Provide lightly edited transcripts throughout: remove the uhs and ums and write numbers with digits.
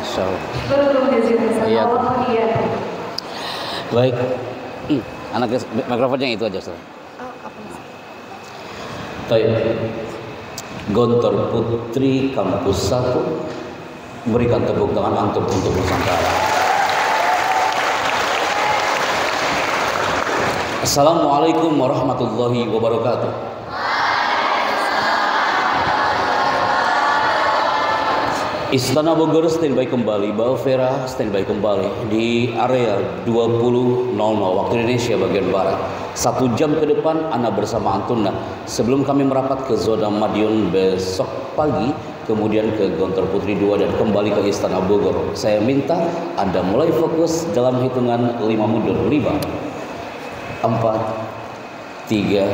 Masya Allah. Betul jazakallahu Iya. khairan. Baik. Anaknya mikrofonnya itu aja, Ustaz. Baik. Gontor Putri Kampus 1 berikan tepuk tangan antum untuk Nusantara. Assalamualaikum warahmatullahi wabarakatuh. Istana Bogor standby kembali, Balvera standby kembali di area 20.00 waktu Indonesia bagian Barat. 1 jam ke depan Anda bersama Antuna. Sebelum kami merapat ke zona Madiun besok pagi, kemudian ke Gontor Putri 2 dan kembali ke Istana Bogor. Saya minta Anda mulai fokus dalam hitungan 5 mundur. 5, 4, 3,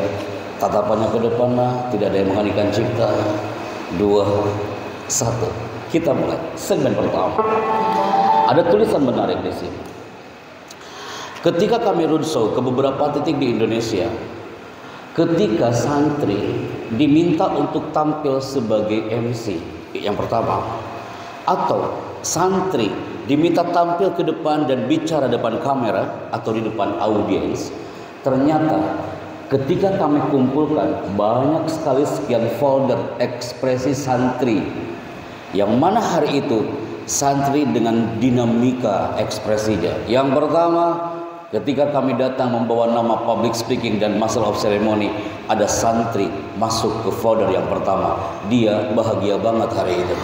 tatapannya ke depan, tidak ada yang menganikan cipta. 2, 1. Kita mulai segmen pertama. Ada tulisan menarik di sini. Ketika kami roadshow ke beberapa titik di Indonesia, ketika santri diminta untuk tampil sebagai MC, yang pertama, atau santri diminta tampil ke depan dan bicara depan kamera atau di depan audiens, ternyata ketika kami kumpulkan banyak sekali sekian folder ekspresi santri, yang mana hari itu santri dengan dinamika ekspresinya. Yang pertama, ketika kami datang membawa nama public speaking dan master of ceremony, ada santri masuk ke folder yang pertama. Dia bahagia banget hari itu.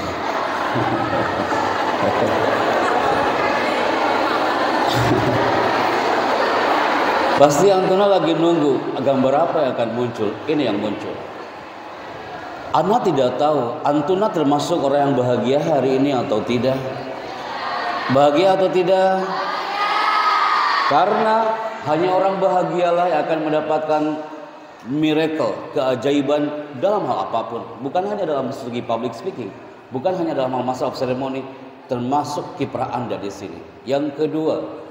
Pasti Antuna lagi nunggu gambar apa yang akan muncul. Ini yang muncul. Ana tidak tahu Antuna termasuk orang yang bahagia hari ini atau tidak. Bahagia atau tidak? Karena hanya orang bahagialah yang akan mendapatkan miracle, keajaiban dalam hal apapun. Bukan hanya dalam segi public speaking, bukan hanya dalam hal master of ceremony, termasuk kiprah Anda di sini. Yang kedua,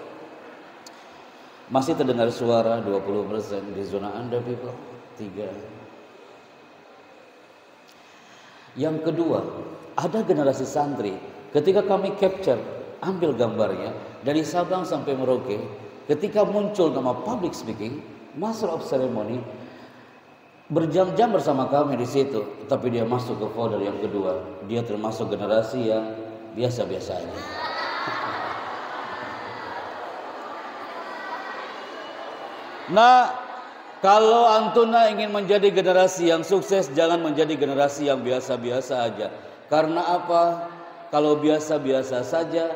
masih terdengar suara 20% di zona Anda, people. 3. Yang kedua, ada generasi santri. Ketika kami capture, ambil gambarnya dari Sabang sampai Merauke, ketika muncul nama public speaking, master of ceremony, berjam-jam bersama kami di situ, tapi dia masuk ke folder yang kedua. Dia termasuk generasi yang biasa-biasa aja. Nah, kalau Antuna ingin menjadi generasi yang sukses, jangan menjadi generasi yang biasa-biasa aja. Karena apa? Kalau biasa-biasa saja,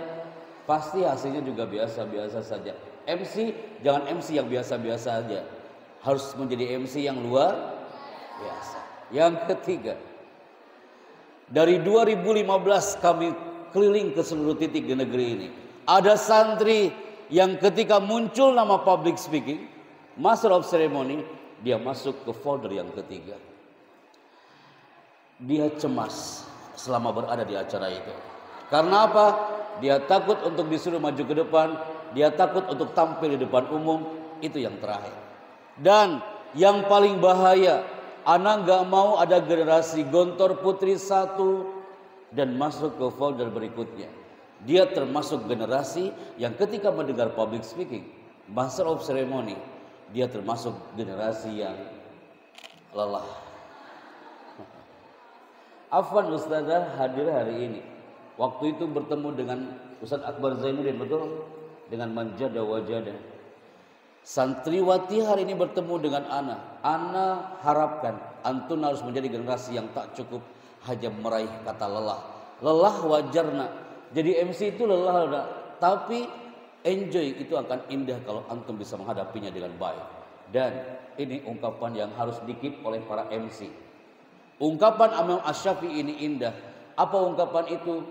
pasti hasilnya juga biasa-biasa saja. MC, jangan MC yang biasa-biasa aja. Harus menjadi MC yang luar biasa. Yang ketiga, dari 2015 kami keliling ke seluruh titik di negeri ini. Ada santri yang ketika muncul nama public speaking, master of ceremony, dia masuk ke folder yang ketiga. Dia cemas selama berada di acara itu. Karena apa? Dia takut untuk disuruh maju ke depan. Dia takut untuk tampil di depan umum. Itu yang terakhir. Dan yang paling bahaya, Ana gak mau ada generasi Gontor Putri 1 dan masuk ke folder berikutnya. Dia termasuk generasi yang ketika mendengar public speaking, master of ceremony, dia termasuk generasi yang lelah. Afwan Ustazah hadir hari ini. Waktu itu bertemu dengan Ustaz Akbar Zainuddin, betul? Dengan manjada wajada. Santriwati hari ini bertemu dengan Ana. Ana harapkan Antun harus menjadi generasi yang tak cukup hanya meraih kata lelah. Lelah wajarna. Jadi MC itu lelah, tapi enjoy itu akan indah kalau antum bisa menghadapinya dengan baik. Dan ini ungkapan yang harus dikip oleh para MC. Ungkapan Imam Asy-Syafi'i ini indah. Apa ungkapan itu?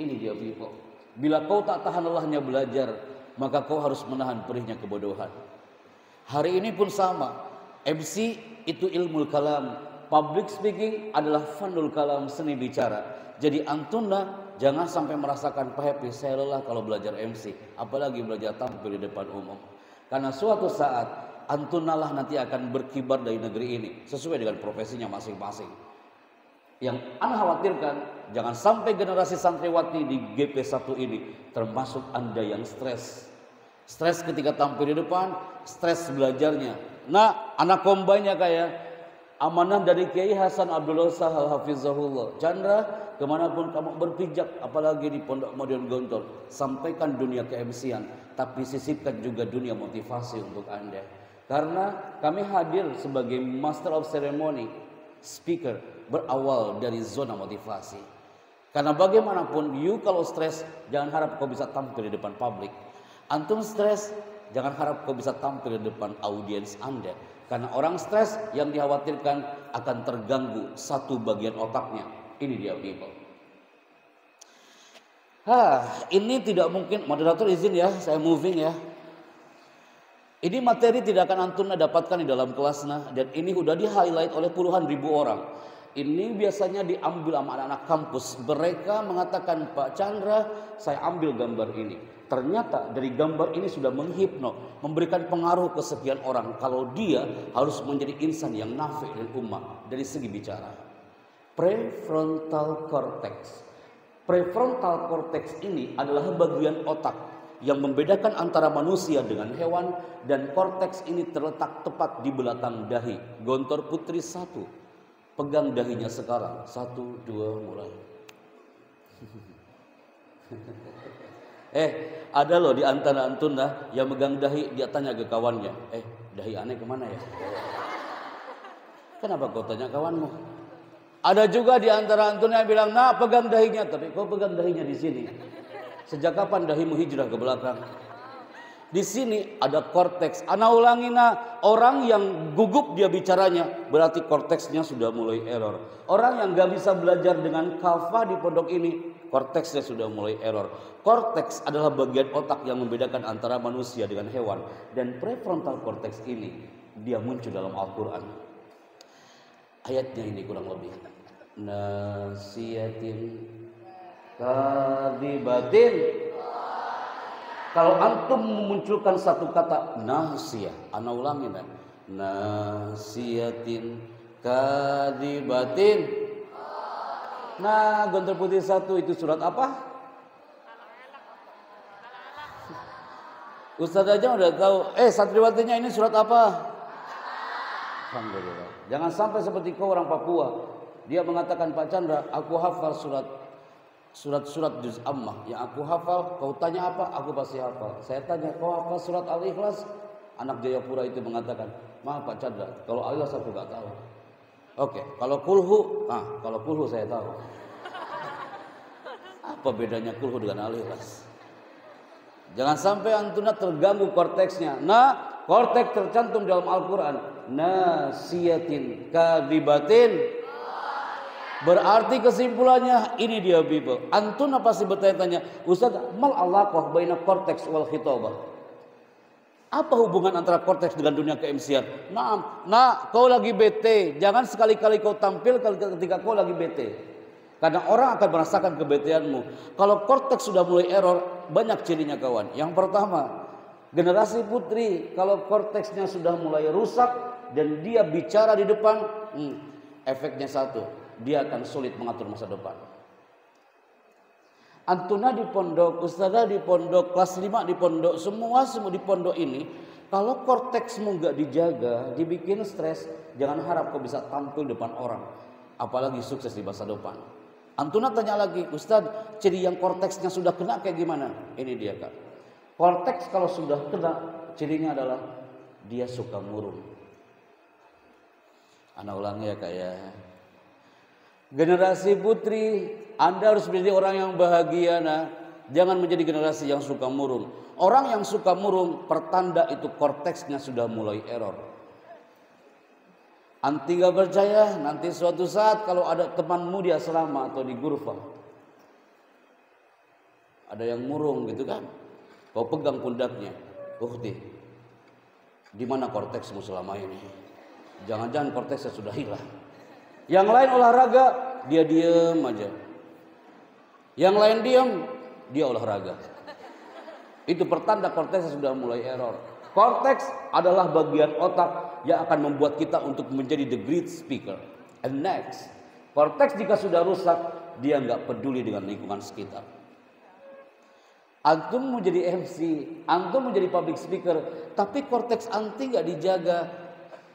Ini dia, people. Bila kau tak tahan lelahnya belajar, maka kau harus menahan perihnya kebodohan. Hari ini pun sama. MC itu ilmu kalam. Public speaking adalah fanul kalam, seni bicara. Jadi Antuna jangan sampai merasakan happy, saya lelah kalau belajar MC, apalagi belajar tampil di depan umum. Karena suatu saat Antunalah nanti akan berkibar dari negeri ini sesuai dengan profesinya masing-masing. Yang Ana khawatirkan, jangan sampai generasi santriwati di GP1 ini, termasuk Anda yang stres. Stres ketika tampil di depan, stres belajarnya. Nah, anak kombainnya kayak amanah dari Kiai Hasan Abdullah Sahal Hafizahullah. Chandra, kemanapun kamu berpijak, apalagi di Pondok Modern Gontor, sampaikan dunia ke-MC-an, tapi sisipkan juga dunia motivasi untuk Anda. Karena kami hadir sebagai Master of Ceremony, speaker, berawal dari zona motivasi. Karena bagaimanapun, you kalau stres, jangan harap kau bisa tampil di depan publik. Antum stres, jangan harap kau bisa tampil di depan audiens Anda. Karena orang stres yang dikhawatirkan akan terganggu satu bagian otaknya. Ini dia people. Ini tidak mungkin. Moderator izin ya, saya moving ya. Ini materi tidak akan antum dapatkan di dalam kelasnya. Dan ini sudah di-highlight oleh puluhan ribu orang. Ini biasanya diambil sama anak-anak kampus. Mereka mengatakan, Pak Chandra, saya ambil gambar ini. Ternyata dari gambar ini sudah menghipno, memberikan pengaruh ke sekian orang. Kalau dia harus menjadi insan yang nafi dan ummah dari segi bicara. Prefrontal cortex. Prefrontal cortex ini adalah bagian otak yang membedakan antara manusia dengan hewan. Dan korteks ini terletak tepat di belakang dahi. Gontor Putri 1. Pegang dahinya sekarang. 1, 2, mulai. Ada loh di antara antun yang megang dahi, dia tanya ke kawannya, dahi aneh kemana ya? Kenapa kau tanya kawanmu? Ada juga di antara antun yang bilang, nah pegang dahinya, tapi kau pegang dahinya di sini. Sejak kapan dahimu hijrah ke belakang? Di sini ada korteks. Ana ulangi orang yang gugup dia bicaranya, berarti korteksnya sudah mulai error. Orang yang gak bisa belajar dengan kafah di pondok ini, korteksnya sudah mulai error. Korteks adalah bagian otak yang membedakan antara manusia dengan hewan. Dan prefrontal korteks ini, dia muncul dalam Al-Quran. Ayatnya ini kurang lebih. Nasiyatin kadibatin. Kalau antum memunculkan satu kata nasiyah, ana ulangi nasiyatin kadibatin. Nah, Gontor Putih 1 itu surat apa? Ustaz aja udah tahu. Santriwatinya ini surat apa? Alhamdulillah. Jangan sampai seperti kau orang Papua. Dia mengatakan, Pak Chandra, aku hafal surat juz ammah. Yang aku hafal, kau tanya apa? Aku pasti hafal. Saya tanya, kau hafal surat Al-Ikhlas? Anak Jayapura itu mengatakan, maaf Pak Chandra, kalau Al-Ikhlas aku gak tahu. Oke, kalau kulhu saya tahu. Apa bedanya kulhu dengan Al-Ikhlas? Jangan sampai antuna terganggu korteksnya. Nah, korteks tercantum dalam Al-Quran. Nasiyatin kadibatin. Berarti kesimpulannya ini dia people. Antuna pasti bertanya-tanya, Ustaz, mal alaqah baina korteks wal khitabah. Apa hubungan antara korteks dengan dunia ke-MC-an? Nah, kau lagi bete, jangan sekali-kali kau tampil ketika kau lagi bete. Karena orang akan merasakan kebeteanmu. Kalau korteks sudah mulai error, banyak cirinya kawan. Yang pertama, generasi putri, kalau korteksnya sudah mulai rusak dan dia bicara di depan, efeknya satu, dia akan sulit mengatur masa depan. Antuna di pondok, ustazah di pondok, kelas 5 di pondok, semua di pondok ini, kalau korteksmu nggak dijaga, dibikin stres, jangan harap kau bisa tampil depan orang, apalagi sukses di masa depan. Antuna tanya lagi, Ustaz, ciri yang korteksnya sudah kena kayak gimana? Ini dia Kak. Korteks kalau sudah kena, cirinya adalah dia suka murung. Anak ulangi ya Kak ya. Generasi putri, Anda harus menjadi orang yang bahagia. Jangan menjadi generasi yang suka murung. Orang yang suka murung, pertanda itu korteksnya sudah mulai error. Anti gak percaya, nanti suatu saat kalau ada temanmu di asrama atau di gurfa, ada yang murung gitu kan, kau pegang pundaknya, Ukhti, di mana korteksmu selama ini? Jangan-jangan korteksnya sudah hilang. Yang lain olahraga, dia diem aja. Yang lain diem, dia olahraga. Itu pertanda korteksnya sudah mulai error. Korteks adalah bagian otak yang akan membuat kita untuk menjadi the great speaker. And next, Korteks jika sudah rusak, dia nggak peduli dengan lingkungan sekitar. Antum mau jadi MC, antum mau jadi public speaker, tapi korteks anti nggak dijaga,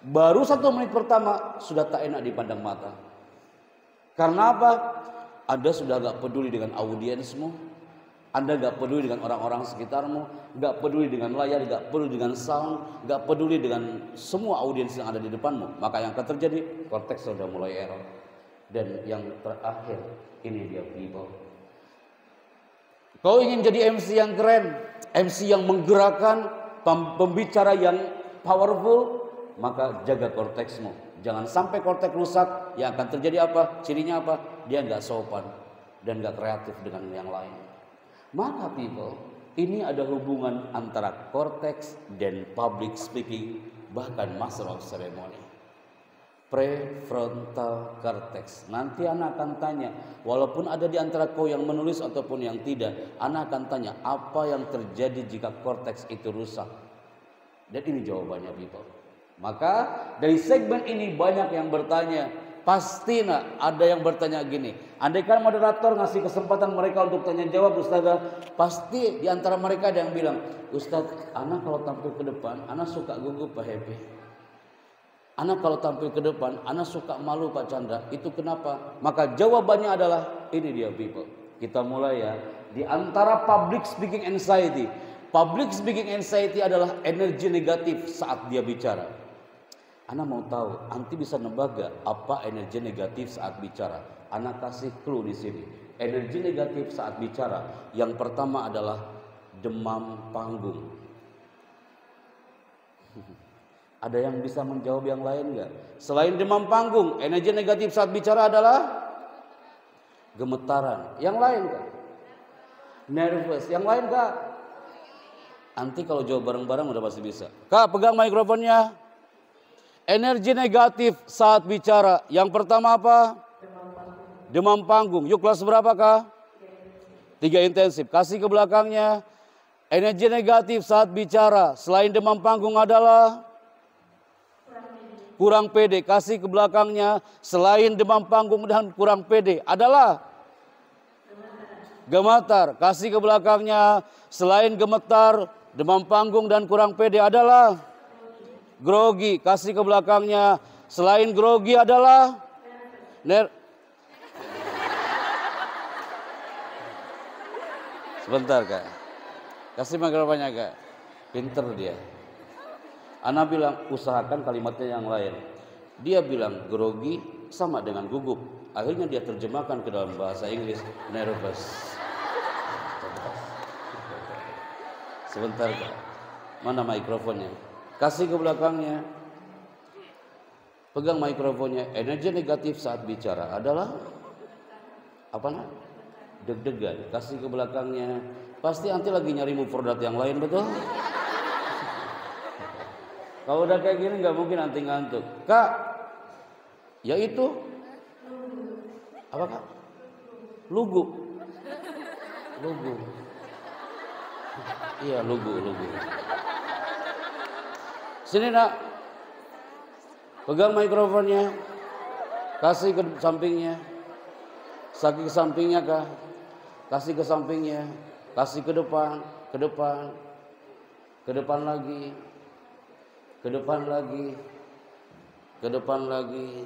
baru 1 menit pertama sudah tak enak dipandang mata. Karena apa? Anda sudah nggak peduli dengan audiensmu, Anda nggak peduli dengan orang-orang sekitarmu, nggak peduli dengan layar, nggak peduli dengan sound, nggak peduli dengan semua audiens yang ada di depanmu. Maka yang akan terjadi, korteks sudah mulai error. Dan yang terakhir, ini dia people. Kau ingin jadi MC yang keren, MC yang menggerakkan, pembicara yang powerful, maka jaga korteksmu. Jangan sampai korteks rusak. Yang akan terjadi apa? Cirinya apa? Dia nggak sopan dan nggak kreatif dengan yang lain. Maka people, ini ada hubungan antara korteks dan public speaking, bahkan master of ceremony. Prefrontal cortex. Nanti anak akan tanya, walaupun ada di antara kau yang menulis ataupun yang tidak, anak akan tanya apa yang terjadi jika korteks itu rusak. Dan ini jawabannya people. Maka dari segmen ini banyak yang bertanya, pasti ada yang bertanya gini. Andaikan moderator ngasih kesempatan mereka untuk tanya jawab, Ustazah, pasti di antara mereka ada yang bilang, Ustaz, anak kalau tampil ke depan, anak suka gugup Pak Happy. Anak kalau tampil ke depan, anak suka malu Pak Chandra. Itu kenapa? Maka jawabannya adalah, ini dia people. Kita mulai ya. Di antara public speaking anxiety. Public speaking anxiety adalah energi negatif saat dia bicara. Anak mau tahu, anti bisa nebak gak apa energi negatif saat bicara? Anak kasih clue di sini. Energi negatif saat bicara, yang pertama adalah demam panggung. Ada yang bisa menjawab yang lain enggak? Selain demam panggung, energi negatif saat bicara adalah gemetaran. Yang lain enggak? Nervous. Yang lain enggak? Nanti kalau jawab bareng-bareng udah pasti bisa. Kak, pegang mikrofonnya. Energi negatif saat bicara. Yang pertama apa? Demam panggung. Yuk kelas berapa, Kak? 3 intensif. Kasih ke belakangnya. Energi negatif saat bicara selain demam panggung adalah kurang pede. Kasih ke belakangnya. Selain demam panggung dan kurang pede adalah gemetar. Kasih ke belakangnya. Selain gemetar, demam panggung dan kurang pede adalah grogi. Kasih ke belakangnya. Selain grogi adalah Sebentar, Kak. Kasih mikrofonnya, Kak. Pinter dia. Ana bilang usahakan kalimatnya yang lain. Dia bilang grogi sama dengan gugup. Akhirnya dia terjemahkan ke dalam bahasa Inggris nervous. Sebentar, Kak. Mana mikrofonnya? Kasih ke belakangnya. Pegang mikrofonnya. Energi negatif saat bicara adalah apa nak? Deg-degan. Kasih ke belakangnya. Pasti nanti lagi nyari move forward yang lain, betul? Kalau udah kayak gini nggak mungkin nanti ngantuk. Kak, ya itu apa, Kak? Lugu. Iya, lugu. Sini nak, pegang mikrofonnya, kasih ke sampingnya, ke sampingnya, Kak. Kasih ke sampingnya, kasih ke depan lagi. Ke depan lagi,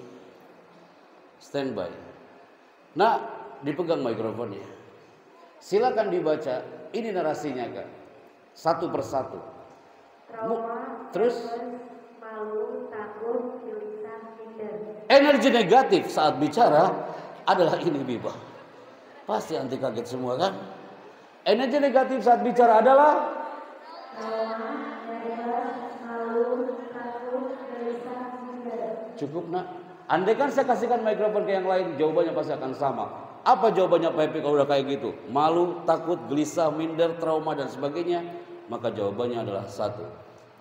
standby. Nah, dipegang mikrofonnya. Silakan dibaca. Ini narasinya, Kak. Satu persatu. Trauma, Terus malu, takut, gelisah, minder. energi negatif saat bicara adalah ini, Biba. Pasti anti kaget semua kan? Energi negatif saat bicara adalah cukup nak. Andai kan saya kasihkan mikrofon ke yang lain, jawabannya pasti akan sama. Apa jawabannya Pak Happy kalau udah kayak gitu? Malu, takut, gelisah, minder, trauma dan sebagainya. Maka jawabannya adalah satu.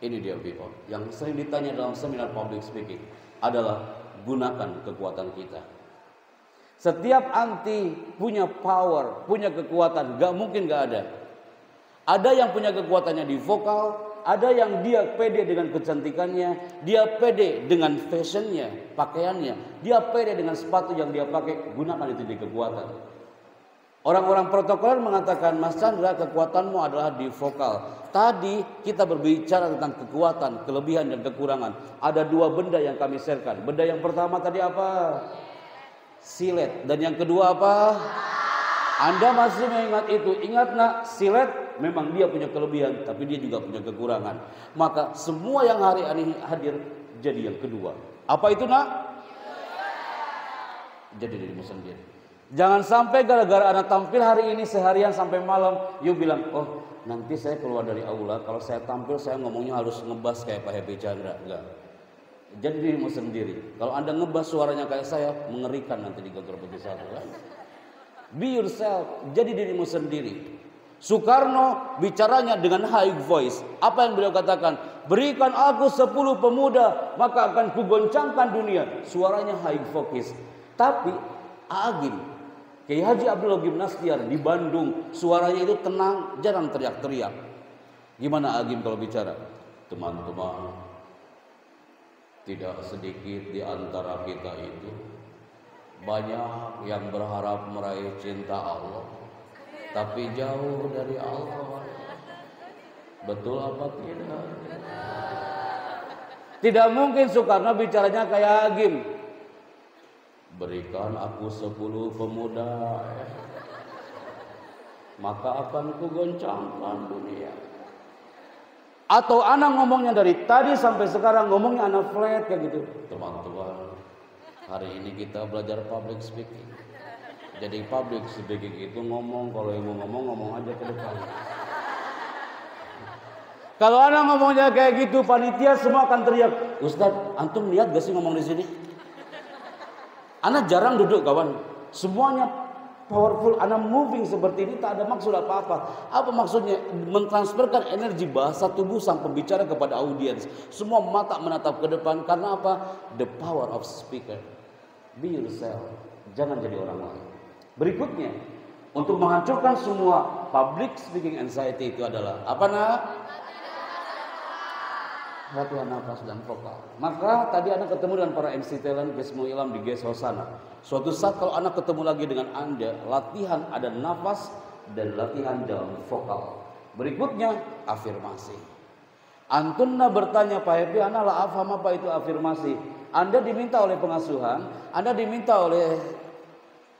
Ini dia people. Yang sering ditanya dalam seminar public speaking adalah gunakan kekuatan kita. Setiap anti punya power, punya kekuatan. Gak mungkin gak ada. Ada yang punya kekuatannya di vokal, ada yang dia pede dengan kecantikannya, dia pede dengan fashionnya, pakaiannya, dia pede dengan sepatu yang dia pakai. Gunakan itu di kekuatan. Orang-orang protokoler mengatakan, Mas Chandra, kekuatanmu adalah di vokal. Tadi kita berbicara tentang kekuatan, kelebihan dan kekurangan. Ada dua benda yang kami sharekan. Benda yang pertama tadi apa? Silet. Dan yang kedua apa? Anda masih mengingat itu? Ingat nak, silet memang dia punya kelebihan, tapi dia juga punya kekurangan. Maka semua yang hari ini hadir jadi yang kedua. Apa itu nak? Jadi dirimu sendiri. Jangan sampai gara-gara anak tampil hari ini seharian sampai malam, you bilang, oh nanti saya keluar dari aula, kalau saya tampil saya ngomongnya harus ngebas kayak Pak Happy Chandra. Enggak. Jadi dirimu sendiri. Kalau Anda ngebas suaranya kayak saya, mengerikan nanti di kantor Putih Satu. Be yourself. Jadi dirimu sendiri. Soekarno bicaranya dengan high voice. Apa yang beliau katakan? Berikan aku 10 pemuda, maka akan kugoncangkan dunia. Suaranya high voice. Tapi Agim, Kiai Haji Abdul Ghim Nastiar di Bandung, suaranya itu tenang, jarang teriak-teriak. Gimana Agim kalau bicara? Teman-teman, tidak sedikit di antara kita itu banyak yang berharap meraih cinta Allah, tapi jauh dari Allah. Betul apa tidak? Tidak mungkin Soekarno bicaranya kayak Agim. Berikan aku 10 pemuda, maka akan kugoncangkan dunia. Atau anak ngomongnya dari tadi sampai sekarang ngomongnya anak flat kayak gitu. Teman-teman, hari ini kita belajar public speaking. Jadi public speaking itu ngomong, kalau yang mau ngomong aja ke depan. Kalau anak ngomongnya kayak gitu, panitia semua akan teriak, Ustadz, antum lihat gak sih ngomong di sini? Anak jarang duduk kawan, semuanya powerful, anak moving seperti ini tak ada maksud apa-apa. Apa maksudnya? Mentransferkan energi bahasa tubuh sang pembicara kepada audiens. Semua mata menatap ke depan, karena apa? The power of speaker. Be yourself, jangan jadi orang lain. Berikutnya, untuk menghancurkan semua public speaking anxiety itu adalah apa nak? Latihan nafas dan vokal. Maka tadi anak ketemu dengan para MC talent Gesmu Ilham di Ges Hosana. Suatu saat kalau anak ketemu lagi dengan Anda, latihan ada nafas dan latihan dalam vokal. Berikutnya afirmasi. Antunna bertanya, Pak Happy, ana la afham apa itu afirmasi? Anda diminta oleh pengasuhan, Anda diminta oleh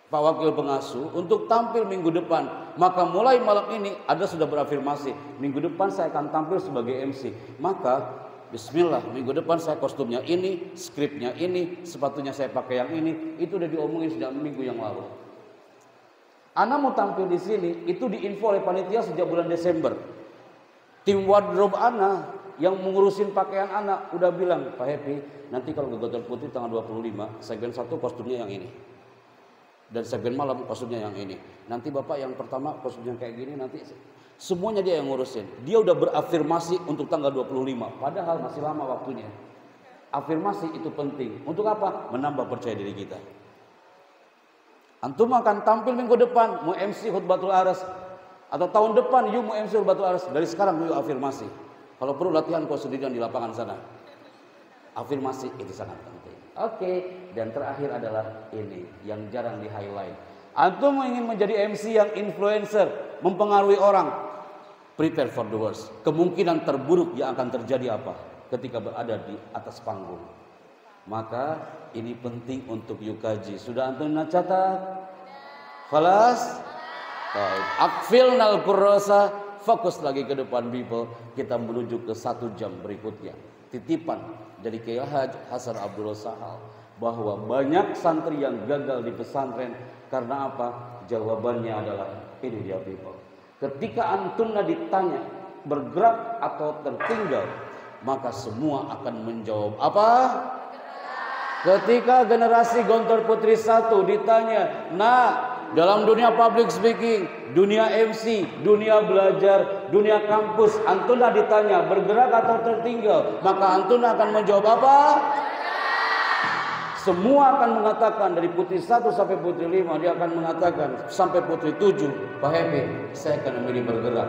Pak Wakil Pengasuh untuk tampil minggu depan. Maka mulai malam ini Anda sudah berafirmasi, minggu depan saya akan tampil sebagai MC. Maka bismillah, minggu depan saya kostumnya ini, skripnya ini, sepatunya saya pakai yang ini. Itu udah diomongin sejak minggu yang lalu. Ana mau tampil di sini, itu diinfo oleh panitia sejak bulan Desember. Tim wardrobe Ana yang mengurusin pakaian Ana udah bilang, Pak Happy, nanti kalau ke Gontor Putih tanggal 25, segmen 1 kostumnya yang ini. Dan segmen malam kostumnya yang ini. Nanti Bapak yang pertama kostumnya kayak gini, nanti semuanya dia yang ngurusin. Dia udah berafirmasi untuk tanggal 25. Padahal masih lama waktunya. Afirmasi itu penting. Untuk apa? Menambah percaya diri kita. Antum akan tampil minggu depan, mau MC khutbatul aras. Atau tahun depan, you mau MC khutbatul aras. Dari sekarang you afirmasi. Kalau perlu latihan kau sendirian di lapangan sana. Afirmasi itu sangat penting. Oke. Dan terakhir adalah ini yang jarang di highlight. Antum ingin menjadi MC yang influencer, mempengaruhi orang. Prepare for the worst. Kemungkinan terburuk yang akan terjadi apa? Ketika berada di atas panggung. Maka ini penting untuk you kaji. Sudah antum catat? Khalas? Akfilnal kurrosa. Fokus lagi ke depan people. Kita menuju ke 1 jam berikutnya. Titipan dari Kiai Haji Hasan Abdullah Sahal. Bahwa banyak santri yang gagal di pesantren. Karena apa? Jawabannya adalah ini dia people. Ketika antunna ditanya bergerak atau tertinggal, maka semua akan menjawab apa? Ketika generasi Gontor Putri 1 ditanya, nah dalam dunia public speaking, dunia MC, dunia belajar, dunia kampus, antunna ditanya bergerak atau tertinggal, maka antunna akan menjawab apa? Semua akan mengatakan dari putri 1 sampai putri 5, dia akan mengatakan sampai putri 7, Pak Happy, saya akan memilih bergerak.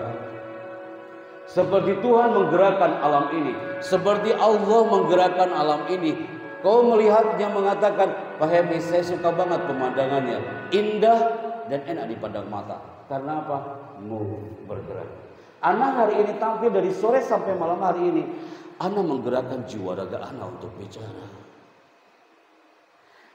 Seperti Tuhan menggerakkan alam ini, seperti Allah menggerakkan alam ini. Kau melihatnya mengatakan, Pak Hemi, saya suka banget pemandangannya, indah dan enak dipandang mata. Karena apa? Bergerak. Ana hari ini tampil dari sore sampai malam hari ini. Ana menggerakkan jiwa raga Ana untuk bicara.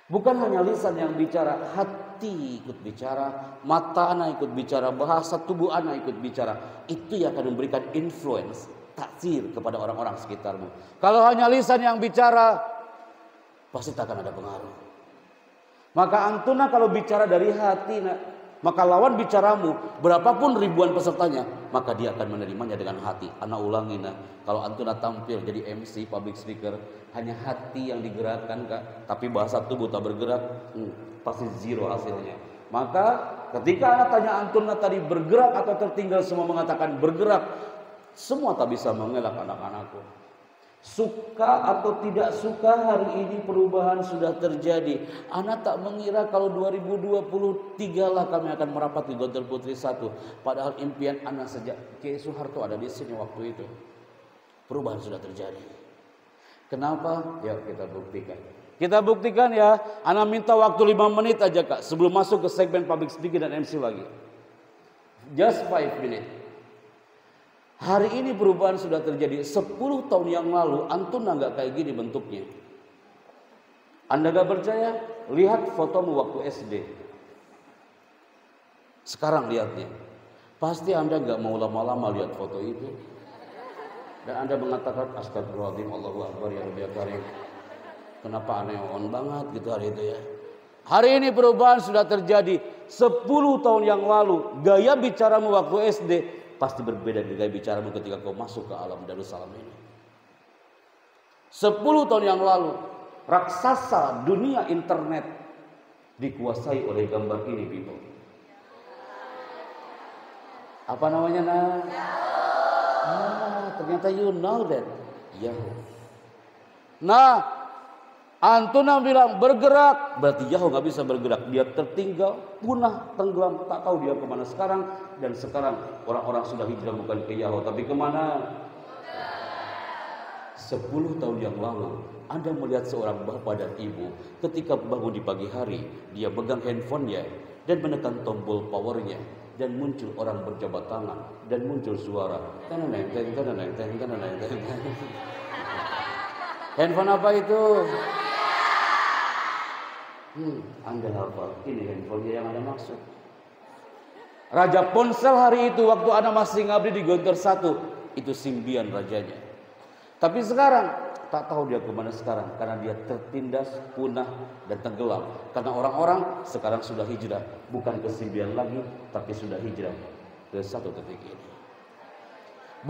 Bukan hanya lisan yang bicara, hati ikut bicara, mata Ana ikut bicara, bahasa tubuh Ana ikut bicara. Itu yang akan memberikan influence, taksir kepada orang-orang sekitarmu. Kalau hanya lisan yang bicara, pasti tak akan ada pengaruh. Maka antuna kalau bicara dari hati, maka lawan bicaramu, berapapun ribuan pesertanya, maka dia akan menerimanya dengan hati. Ana ulangi, kalau antuna tampil jadi MC, public speaker, hanya hati yang digerakkan, Kak, tapi bahasa tubuh tak bergerak, pasti zero hasilnya. Maka ketika anak tanya antuna tadi bergerak atau tertinggal, semua mengatakan bergerak, semua tak bisa mengelak anak-anakku. Suka atau tidak suka, hari ini perubahan sudah terjadi. Anak tak mengira kalau 2023 lah kami akan merapat di Gontor Putri 1. Padahal impian anak sejak Kiai Soeharto ada di sini waktu itu. Perubahan sudah terjadi. Kenapa? Ya kita buktikan. Kita buktikan ya. Anak minta waktu 5 menit aja, Kak, sebelum masuk ke segmen public speaking dan MC lagi. Just 5 minutes. Hari ini perubahan sudah terjadi. 10 tahun yang lalu antuna nggak kayak gini bentuknya. Anda gak percaya? Lihat fotomu waktu SD. Sekarang lihatnya. Pasti Anda gak mau lama-lama lihat foto itu. Dan Anda mengatakan, astagfirullahaladzim, Allahu Akbar, ya Rabbi Karim. Kenapa aneh on banget gitu hari itu ya. Hari ini perubahan sudah terjadi. 10 tahun yang lalu gaya bicaramu waktu SD pasti berbeda dengan gaya bicaramu ketika kau masuk ke alam Darussalam ini. 10 tahun yang lalu raksasa dunia internet dikuasai oleh gambar ini, people. Apa namanya, ternyata you know that. Yahoo. Antuna bilang bergerak, berarti Yahoo nggak bisa bergerak. Dia tertinggal, punah, tenggelam, tak tahu dia kemana sekarang. Dan sekarang orang-orang sudah hijrah bukan ke Yahoo, tapi kemana? 10 tahun yang lalu, Anda melihat seorang bapak dan ibu ketika bangun di pagi hari, dia pegang handphonenya dan menekan tombol powernya, dan muncul orang berjabat tangan dan muncul suara. Handphone apa itu? Anda hafal, ini handphonenya yang Anda maksud. Raja ponsel hari itu waktu Anda masih ngabdi di Gontor 1, itu Simbian rajanya. Tapi sekarang tak tahu dia kemana sekarang, karena dia tertindas, punah dan tenggelam. Karena orang-orang sekarang sudah hijrah, bukan ke Simbian lagi, tapi sudah hijrah ke satu titik ini.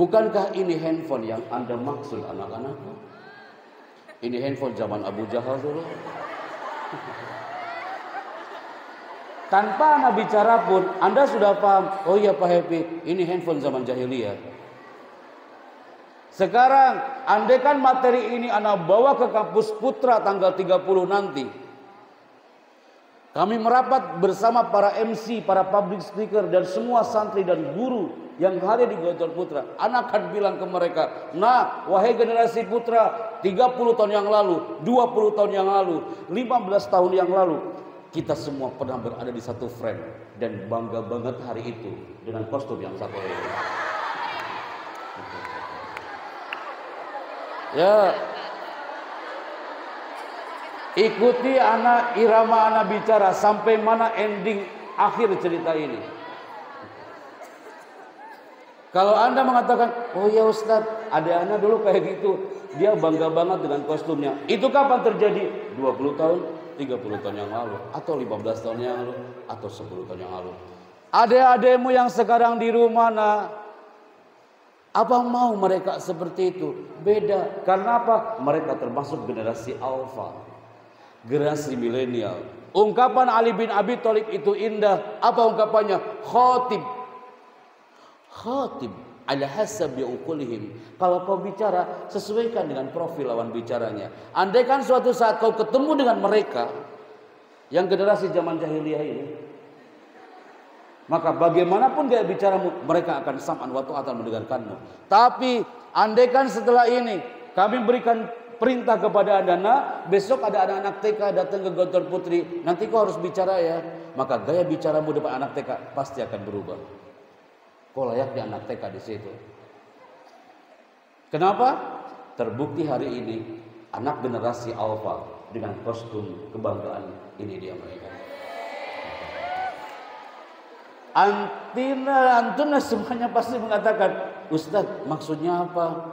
Bukankah ini handphone yang Anda maksud, anak-anakku? Ini handphone zaman Abu Jahal dulu. Tanpa Anda bicara pun Anda sudah paham. Oh iya Pak Happy, ini handphone zaman jahiliyah. Sekarang andaikan materi ini Anda bawa ke kampus Putra tanggal 30 nanti, kami merapat bersama para MC, para public speaker dan semua santri dan guru yang hadir di Gontor Putra. Anak akan bilang ke mereka, wahai generasi Putra, 30 tahun yang lalu, 20 tahun yang lalu, 15 tahun yang lalu, kita semua pernah berada di satu frame dan bangga banget hari itu dengan kostum yang satu ini. Ya, ikuti anak irama anak bicara sampai mana ending akhir cerita ini. Kalau Anda mengatakan, oh ya Ustadz, ada anak dulu kayak gitu, dia bangga banget dengan kostumnya. Itu kapan terjadi? 20 tahun, 30 tahun yang lalu, atau 15 tahun yang lalu, atau 10 tahun yang lalu. Adik-adikmu yang sekarang di rumah, apa mau mereka seperti itu? Beda. Karena apa? Mereka termasuk generasi alfa, generasi milenial. Ungkapan Ali bin Abi Thalib itu indah. Apa ungkapannya? Khatib ala hasab uqulihim. Kalau kau bicara, sesuaikan dengan profil lawan bicaranya. Andaikan suatu saat kau ketemu dengan mereka yang generasi zaman jahiliyah ini, Maka bagaimanapun gaya bicaramu, mereka akan sam'an wa ta'atan mendengarkanmu. Tapi andaikan setelah ini kami berikan perintah kepada anda, nah besok ada anak-anak TK datang ke Gontor Putri, nanti kau harus bicara ya. Maka gaya bicaramu depan anak TK pasti akan berubah. Kau layaknya anak TK di situ. Kenapa? Terbukti hari ini anak generasi alfa dengan kostum kebanggaan ini dia mereka. Antuna semuanya pasti mengatakan, Ustadz maksudnya apa?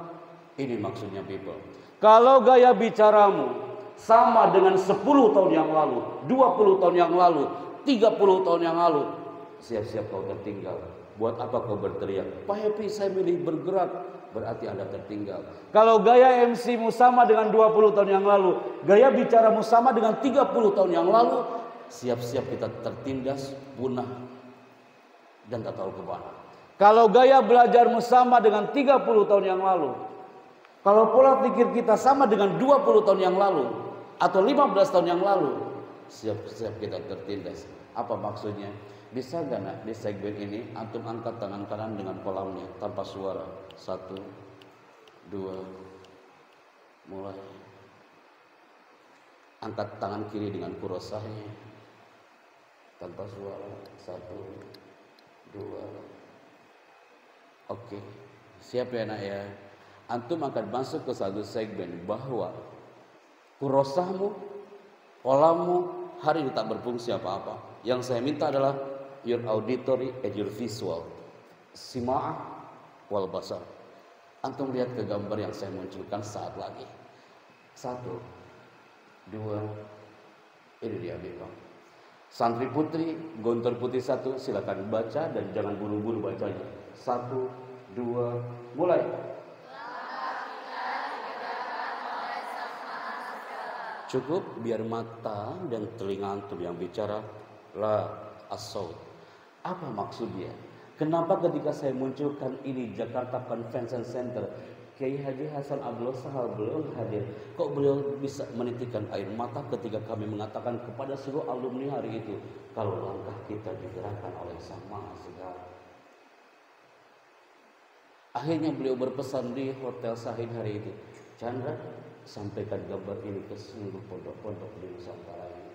Ini maksudnya people. Kalau gaya bicaramu sama dengan 10 tahun yang lalu, 20 tahun yang lalu, 30 tahun yang lalu, siap-siap kau tertinggal. Buat apa kau berteriak? Pak Happy saya milih bergerak, berarti Anda tertinggal. Kalau gaya MC-mu sama dengan 20 tahun yang lalu, gaya bicaramu sama dengan 30 tahun yang lalu, siap-siap kita tertindas, punah, dan tak tahu kemana. Kalau gaya belajarmu sama dengan 30 tahun yang lalu, kalau pola pikir kita sama dengan 20 tahun yang lalu atau 15 tahun yang lalu, siap-siap kita tertindas. Apa maksudnya? Bisa gak nak di segmen ini antum angkat tangan kanan dengan kolamnya tanpa suara? 1, 2, mulai. Angkat tangan kiri dengan kurosahnya tanpa suara. 1, 2. Oke, siap ya nak ya. Antum akan masuk ke satu segmen bahwa kurosahmu, kolammu hari ini tak berfungsi apa-apa. Yang saya minta adalah your auditory and your visual, sima'ah wal basar. Antum lihat ke gambar yang saya munculkan saat lagi. 1, 2, ini dia Bang. Santri putri Gontor Putih 1, silakan baca dan jangan buru-buru bacanya. 1, 2, mulai. Cukup biar mata dan telinga antum yang bicara. La as-saut. Apa maksudnya? Kenapa ketika saya munculkan ini Jakarta Convention Center, Kiai Haji Hasan Abdullah Sahal beliau hadir. Kok beliau bisa menitikkan air mata ketika kami mengatakan kepada seluruh alumni hari itu, kalau langkah kita digerakkan oleh Sang Maha Segala. Akhirnya beliau berpesan di Hotel Sahid hari itu, Chandra, sampaikan gambar ini ke seluruh pondok-pondok di Nusantara ini.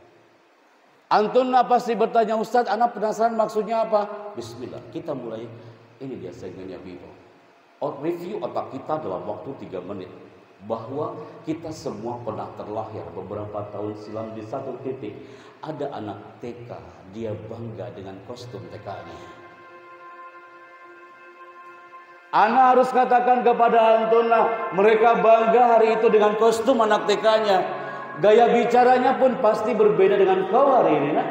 Antuna pasti bertanya, Ustadz, anak penasaran maksudnya apa? Bismillah, kita mulai. Ini dia segmennya Vivo. Review otak kita dalam waktu 3 menit. Bahwa kita semua pernah terlahir beberapa tahun silam di satu titik. Ada anak TK, dia bangga dengan kostum TK-nya. Ana harus katakan kepada Antuna, mereka bangga hari itu dengan kostum anak TK-nya. Gaya bicaranya pun pasti berbeda dengan kau hari ini, nak.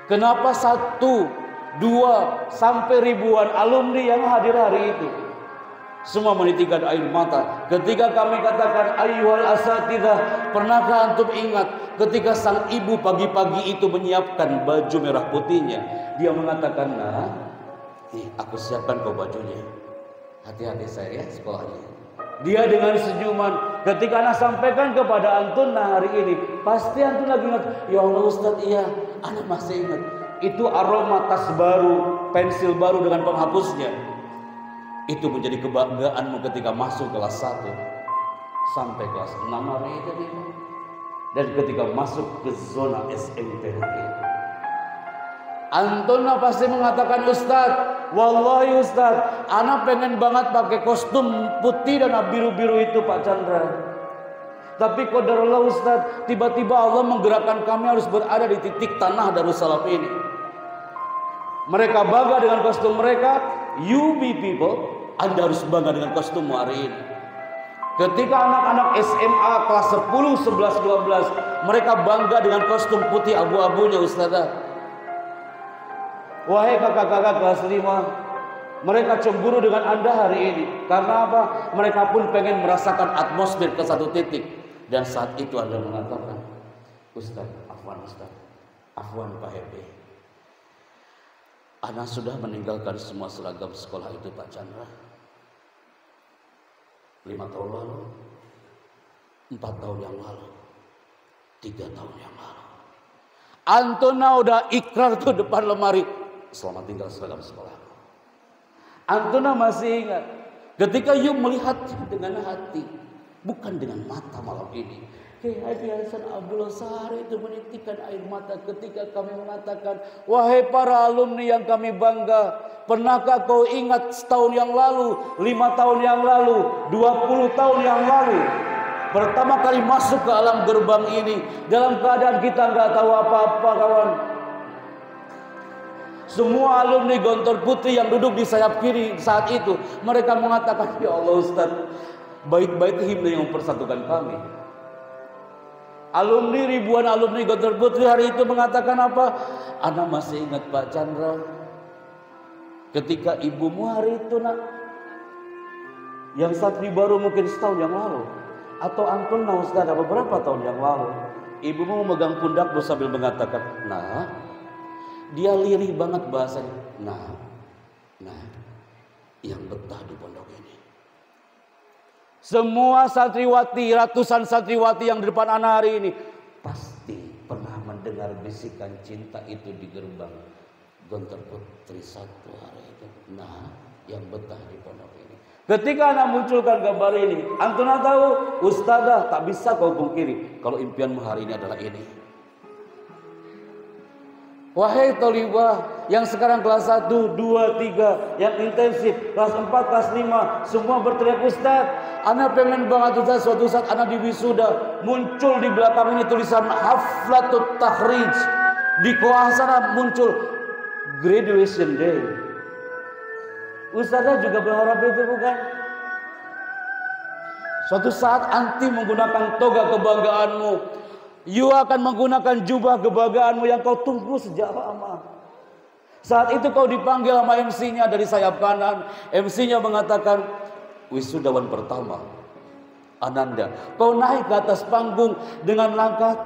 Kenapa 1, 2, sampai ribuan alumni yang hadir hari itu semua menitikkan air mata ketika kami katakan ayyuhal asatidzah, pernahkah antum ingat ketika sang ibu pagi-pagi itu menyiapkan baju merah putihnya, dia mengatakan, nah, nih aku siapkan kau bajunya, hati-hati saya ya sekolahnya. Dia dengan senyuman ketika anak sampaikan kepada Antuna hari ini, pasti Antun lagi ingat, ya Allah Ustadz, iya anak masih ingat itu aroma tas baru, pensil baru dengan penghapusnya. Itu menjadi kebanggaanmu ketika masuk kelas 1 sampai kelas 6 hari itu. Dan ketika masuk ke zona SMP hari itu, Antuna pasti mengatakan, Ustadz, wallahi Ustadz, anak pengen banget pakai kostum putih dan biru-biru itu Pak Chandra. Tapi qadarullah Ustadz, tiba-tiba Allah menggerakkan kami harus berada di titik tanah Darussalam ini. Mereka bangga dengan kostum mereka. You be people, Anda harus bangga dengan kostum hari ini. Ketika anak-anak SMA kelas 10, 11, 12, mereka bangga dengan kostum putih abu-abunya Ustazah. Wahai kakak-kakak kelas 5, mereka cemburu dengan Anda hari ini. Karena apa? Mereka pun pengen merasakan atmosfer ke satu titik. Dan saat itu Anda mengatakan, Ustaz, afwan Ustaz, afwan Pak Happy, Ana sudah meninggalkan semua seragam sekolah itu Pak Chandra 5 tahun lalu, 4 tahun yang lalu, 3 tahun yang lalu. Antuna udah ikrar tuh depan lemari, selamat tinggal seragam sekolah. Antuna masih ingat ketika you melihat dengan hati, bukan dengan mata malam ini. Haji Hasan Abdullah Sahari itu menitikkan air mata ketika kami mengatakan, wahai para alumni yang kami bangga, pernahkah kau ingat setahun yang lalu, 5 tahun yang lalu, 20 tahun yang lalu, pertama kali masuk ke alam gerbang ini dalam keadaan kita nggak tahu apa-apa, kawan. Semua alumni Gontor Putri yang duduk di sayap kiri saat itu, mereka mengatakan, ya Allah Ustaz, bait-bait himne yang mempersatukan kami. Alumni, ribuan alumni Gontor Putri hari itu mengatakan apa? Ana masih ingat Pak Chandra, ketika ibumu hari itu nak, yang satri baru mungkin setahun yang lalu, atau Anton Ustaz beberapa tahun yang lalu, ibumu memegang pundakmu sambil mengatakan, nah, dia lirih banget bahasanya, nah, yang betah di pondok ini. Semua santriwati, ratusan santriwati yang di depan anak hari ini pasti pernah mendengar bisikan cinta itu di gerbang Gontor Putri satu hari itu. Nah, yang betah di pondok ini. Ketika anak munculkan gambar ini, Antuna tahu, Ustazah, tak bisa kau pungkiri kalau impianmu hari ini adalah ini. Wahai Tolibah yang sekarang kelas 1, 2, 3, yang intensif, kelas 4, kelas 5, semua berteriak, Ustaz, anak pengen banget Ustaz, suatu saat anak di wisuda, muncul di belakang ini tulisan Haflatut Takhrij, di koah sana muncul Graduation Day. Ustazah juga berharap itu, bukan? Suatu saat anti menggunakan toga kebanggaanmu, you akan menggunakan jubah kebanggaanmu yang kau tunggu sejak lama. Saat itu kau dipanggil sama MC-nya dari sayap kanan. MC-nya mengatakan, wisudawan pertama, Ananda, kau naik ke atas panggung dengan langkah